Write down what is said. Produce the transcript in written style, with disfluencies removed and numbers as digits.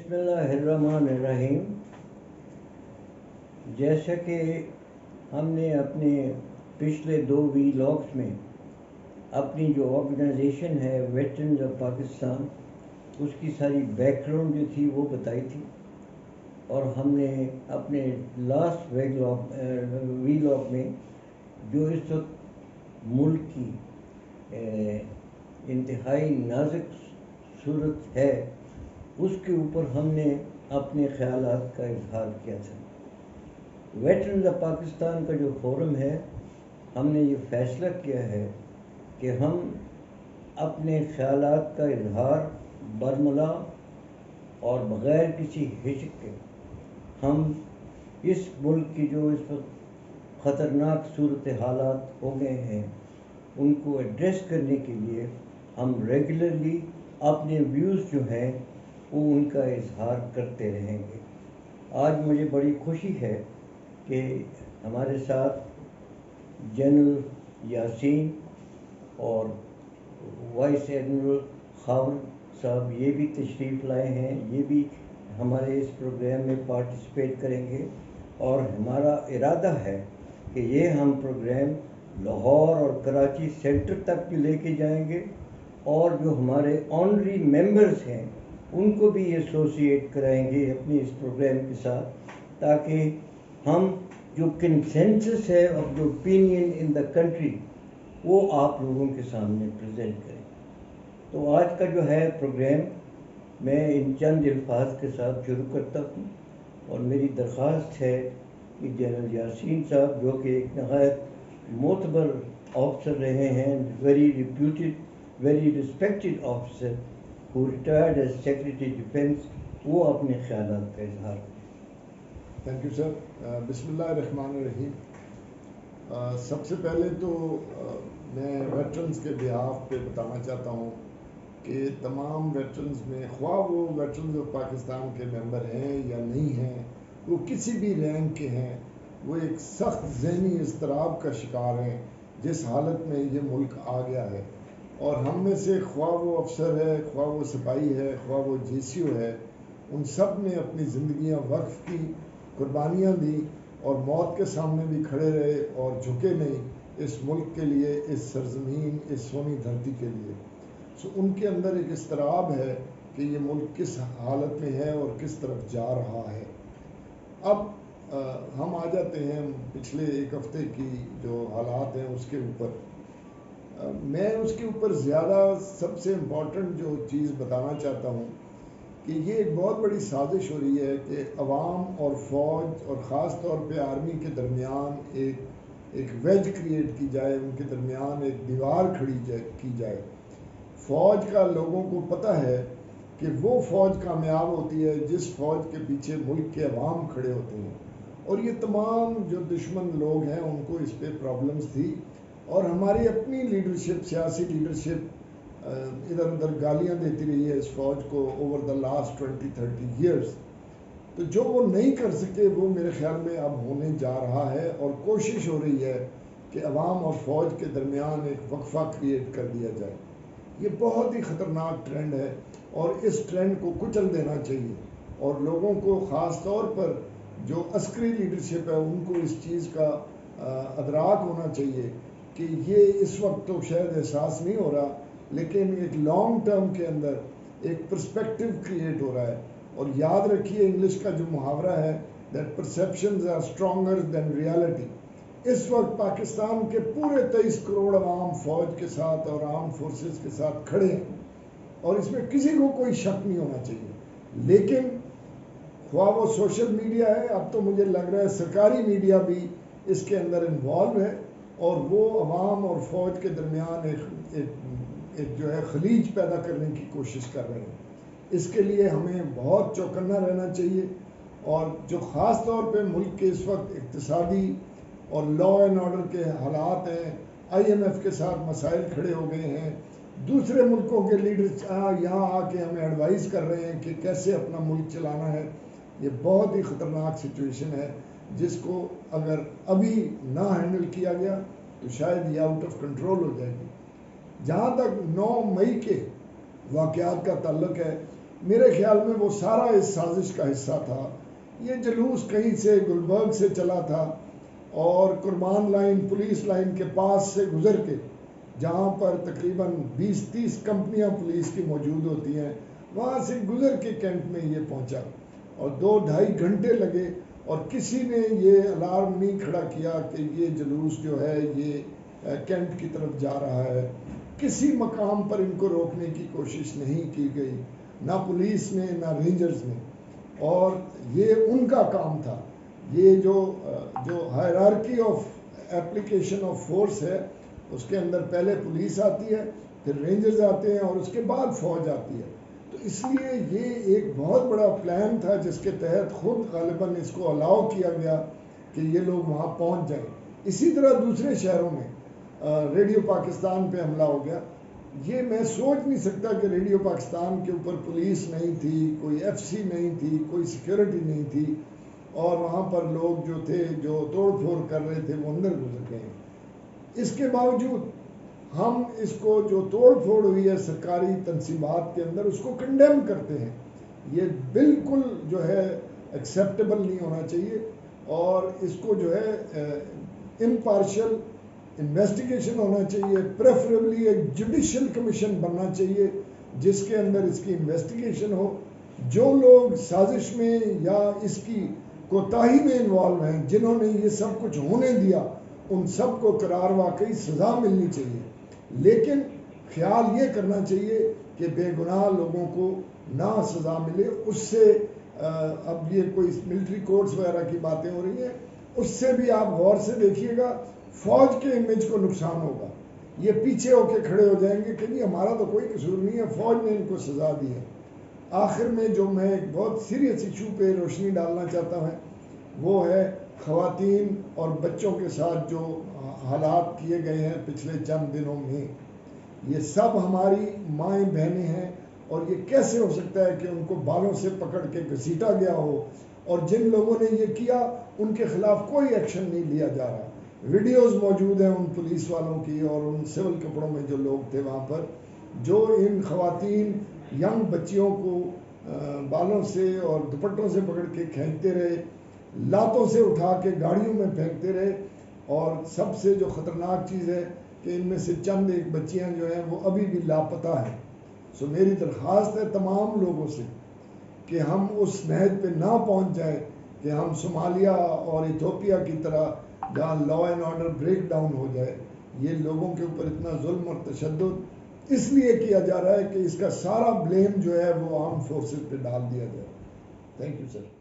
बिस्मिल्लाहिर्रहमानिर्रहीम। जैसा कि हमने अपने पिछले 2 वीलॉग्स में अपनी जो ऑर्गेनाइजेशन है वेटरन्स ऑफ पाकिस्तान, उसकी सारी बैकग्राउंड जो थी वो बताई थी, और हमने अपने लास्ट वीलॉग में जो इस वक्त मुल्क की इंतहाई नाजुक सूरत है उसके ऊपर हमने अपने ख़यालात का इजहार किया था। वेटरन्स ऑफ पाकिस्तान का जो फोरम है, हमने ये फ़ैसला किया है कि हम अपने ख़यालात का इजहार बरमला और बग़ैर किसी हिचक के हम इस मुल्क की जो इस वक्त ख़तरनाक सूरत हालात हो गए हैं उनको एड्रेस करने के लिए हम रेगुलरली अपने व्यूज़ जो हैं वो उनका इजहार करते रहेंगे। आज मुझे बड़ी खुशी है कि हमारे साथ जनरल यासीन और वाइस एडमिरल खावर साहब ये भी तशरीफ़ लाए हैं, ये भी हमारे इस प्रोग्राम में पार्टिसिपेट करेंगे, और हमारा इरादा है कि ये हम प्रोग्राम लाहौर और कराची सेंटर तक भी लेके जाएंगे, और जो हमारे ऑनरी मेंबर्स हैं उनको भी एसोसिएट कराएंगे अपने इस प्रोग्राम के साथ, ताकि हम जो कंसेंसस है of the opinion in the country वो आप लोगों के सामने प्रेजेंट करें। तो आज का जो है प्रोग्राम मैं इन चंद अल्फाज के साथ शुरू करता हूँ, और मेरी दरख्वास्त है कि जनरल यासीन साहब, जो कि एक नहायत मोतबर ऑफिसर रहे हैं, very reputed, very respected officer who retired as secretary defence, वो अपने ख्यालात का इजहार करें। Thank you sir. बिस्मिल्लाहिर्रहमानिर्रहीम। सबसे पहले तो मैं वेटरन्स के बिहाफ पे बताना चाहता हूँ कि तमाम वेटरन्स में, ख्वाह वो वेटरन्स ऑफ पाकिस्तान के मेंबर हैं या नहीं हैं, वो किसी भी रैंक के हैं, वो एक सख्त ज़हनी इज़्तिराब का शिकार हैं जिस हालत में ये मुल्क आ गया है। और हम में से ख्वाह वो अफसर है, ख्वाह वो सिपाही है, ख्वाह वो GCO है, उन सब ने अपनी ज़िंदगियाँ वक्फ की, कुर्बानियाँ दी और मौत के सामने भी खड़े रहे और झुके नहीं इस मुल्क के लिए, इस सरजमीन, इस सोनी धरती के लिए। सो उनके अंदर एक इज़्तिराब है कि ये मुल्क किस हालत में है और किस तरफ जा रहा है। अब हम आ जाते हैं पिछले 1 हफ़्ते की जो हालात हैं उसके ऊपर। मैं उसके ऊपर ज़्यादा सबसे इम्पॉर्टेंट जो चीज़ बताना चाहता हूँ कि ये एक बहुत बड़ी साजिश हो रही है कि अवाम और फ़ौज और ख़ास तौर पे आर्मी के दरमियान एक वेज क्रिएट की जाए, उनके दरमियान एक दीवार की जाए। फ़ौज का लोगों को पता है कि वो फ़ौज कामयाब होती है जिस फ़ौज के पीछे मुल्क के अवाम खड़े होते हैं, और ये तमाम जो दुश्मन लोग हैं उनको इस पर प्रॉब्लम्स थी, और हमारी अपनी लीडरशिप, सियासी लीडरशिप इधर उधर गालियाँ देती रही है इस फ़ौज को ओवर द लास्ट 20-30 ईयर्स। तो जो वो नहीं कर सके वो मेरे ख्याल में अब होने जा रहा है, और कोशिश हो रही है कि अवाम और फ़ौज के दरमियान एक वक्फा क्रिएट कर दिया जाए। ये बहुत ही ख़तरनाक ट्रेंड है और इस ट्रेंड को कुचल देना चाहिए, और लोगों को ख़ास तौर पर जो अस्करी लीडरशिप है उनको इस चीज़ का अदराक होना चाहिए कि ये इस वक्त तो शायद एहसास नहीं हो रहा, लेकिन एक लॉन्ग टर्म के अंदर एक पर्सपेक्टिव क्रिएट हो रहा है। और याद रखिए, इंग्लिश का जो मुहावरा है that perceptions are stronger than reality. इस वक्त पाकिस्तान के पूरे 23 करोड़ अवाम फ़ौज के साथ और आर्म फोर्सेस के साथ खड़े हैं, और इसमें किसी को कोई शक नहीं होना चाहिए। लेकिन ख्वाह वो सोशल मीडिया है, अब तो मुझे लग रहा है सरकारी मीडिया भी इसके अंदर इन्वॉल्व है, और वो अवाम और फ़ौज के दरमियान एक जो है खलीज पैदा करने की कोशिश कर रहे हैं। इसके लिए हमें बहुत चौकन्ना रहना चाहिए, और जो ख़ास तौर पे मुल्क के इस वक्त इक़्तिसादी और लॉ एंड ऑर्डर के हालात हैं, IMF के साथ मसाइल खड़े हो गए हैं, दूसरे मुल्कों के लीडर्स यहाँ आके हमें एडवाइस कर रहे हैं कि कैसे अपना मुल्क चलाना है। ये बहुत ही ख़तरनाक सिचुएशन है जिसको अगर अभी ना हैंडल किया गया तो शायद ये आउट ऑफ कंट्रोल हो जाएगी। जहाँ तक 9 मई के वाक़यात का ताल्लुक़ है, میرے خیال میں وہ سارا اس سازش کا حصہ تھا. یہ جلوس کہیں سے گلبرگ سے چلا تھا اور قربان لائن پولیس لائن کے پاس سے گزر کے جہاں پر تقریباً 20-30 کمپنیاں پولیس کی موجود ہوتی ہیں وہاں سے گزر کے کینٹ میں یہ پہنچا اور 2-2.5 گھنٹے لگے اور کسی نے یہ الارم نہیں کھڑا کیا کہ یہ جلوس جو ہے یہ کینٹ کی طرف جا رہا ہے. کسی مقام پر ان کو روکنے کی کوشش نہیں کی گئی، نہ پولیس نے نہ رینجرز نے، اور یہ ان کا کام تھا. یہ جو hierarchy of application of force ہے اس کے اندر پہلے پولیس آتی ہے، پھر رینجرز آتے ہیں اور اس کے بعد فوج آتی ہے. تو اس لیے یہ ایک بہت بڑا پلان تھا جس کے تحت خود غالباً اس کو الاؤ کیا گیا کہ یہ لوگ وہاں پہنچ جائیں. اسی طرح دوسرے شہروں میں ریڈیو پاکستان پہ حملہ ہو گیا. یہ میں سوچ نہیں سکتا کہ ریڈیو پاکستان کے اوپر پولیس نہیں تھی، کوئی ایف سی نہیں تھی، کوئی سیکیورٹی نہیں تھی اور وہاں پر لوگ جو تھے جو توڑ پھوڑ کر رہے تھے وہ اندر گزر گئے. اس کے باوجود ہم اس کو جو توڑ پھوڑ ہوئی ہے سرکاری تنصیبات کے اندر اس کو کنڈیم کرتے ہیں. یہ بالکل جو ہے ایکسیپٹیبل نہیں ہونا چاہیے اور اس کو جو ہے امپارشل انویسٹیگیشن ہونا چاہیے. پریفریبلی ایک جوڈیشل کمیشن بننا چاہیے جس کے اندر اس کی انویسٹیگیشن ہو. جو لوگ سازش میں یا اس کی کوتاہی میں انوالو ہیں، جنہوں نے یہ سب کچھ ہونے دیا، ان سب کو قرار واقعی سزا ملنی چاہیے. لیکن خیال یہ کرنا چاہیے کہ بے گناہ لوگوں کو نہ سزا ملے. اس سے اب یہ کوئی ملٹری کورٹس وغیرہ کی باتیں ہو رہی ہیں، اس سے بھی آپ غور سے دیکھیے گا فوج کے امیج کو نقصان ہوگا. یہ پیچھے ہو کے کھڑے ہو جائیں گے کہ نہیں ہمارا تو کوئی قصور نہیں ہے، فوج نے ان کو سزا دی ہے. آخر میں جو میں ایک بہت سیریس ایشو پہ روشنی ڈالنا چاہتا ہوں وہ ہے خواتین اور بچوں کے ساتھ جو حالات کیے گئے ہیں پچھلے چند دنوں میں. یہ سب ہماری مائیں بہنیں ہیں اور یہ کیسے ہو سکتا ہے کہ ان کو بالوں سے پکڑ کے گھسیٹا گیا ہو اور جن لوگوں نے یہ کیا ان کے خلاف کوئی ایکشن نہیں لیا جا رہا. ویڈیوز موجود ہیں ان پولیس والوں کی اور ان سول کپڑوں میں جو لوگ تھے وہاں پر، جو ان خواتین ینگ بچیوں کو بالوں سے اور دوپٹوں سے پکڑ کے کھینچتے رہے، لاتوں سے اٹھا کے گاڑیوں میں پھینکتے رہے. اور سب سے جو خطرناک چیز ہے کہ ان میں سے چند ایک بچیاں جو ہیں وہ ابھی بھی لاپتہ ہیں. سو میری درخواست ہے تمام لوگوں سے کہ ہم اس نہج پہ نہ پہنچ جائیں کہ ہم صومالیہ اور ایتھوپیا کی طرح جہاں law and order breakdown ہو جائے. یہ لوگوں کے اوپر اتنا ظلم اور تشدد اس لیے کیا جا رہا ہے کہ اس کا سارا بلیم جو ہے وہ آرم فورسز پہ ڈال دیا جائے. Thank you sir.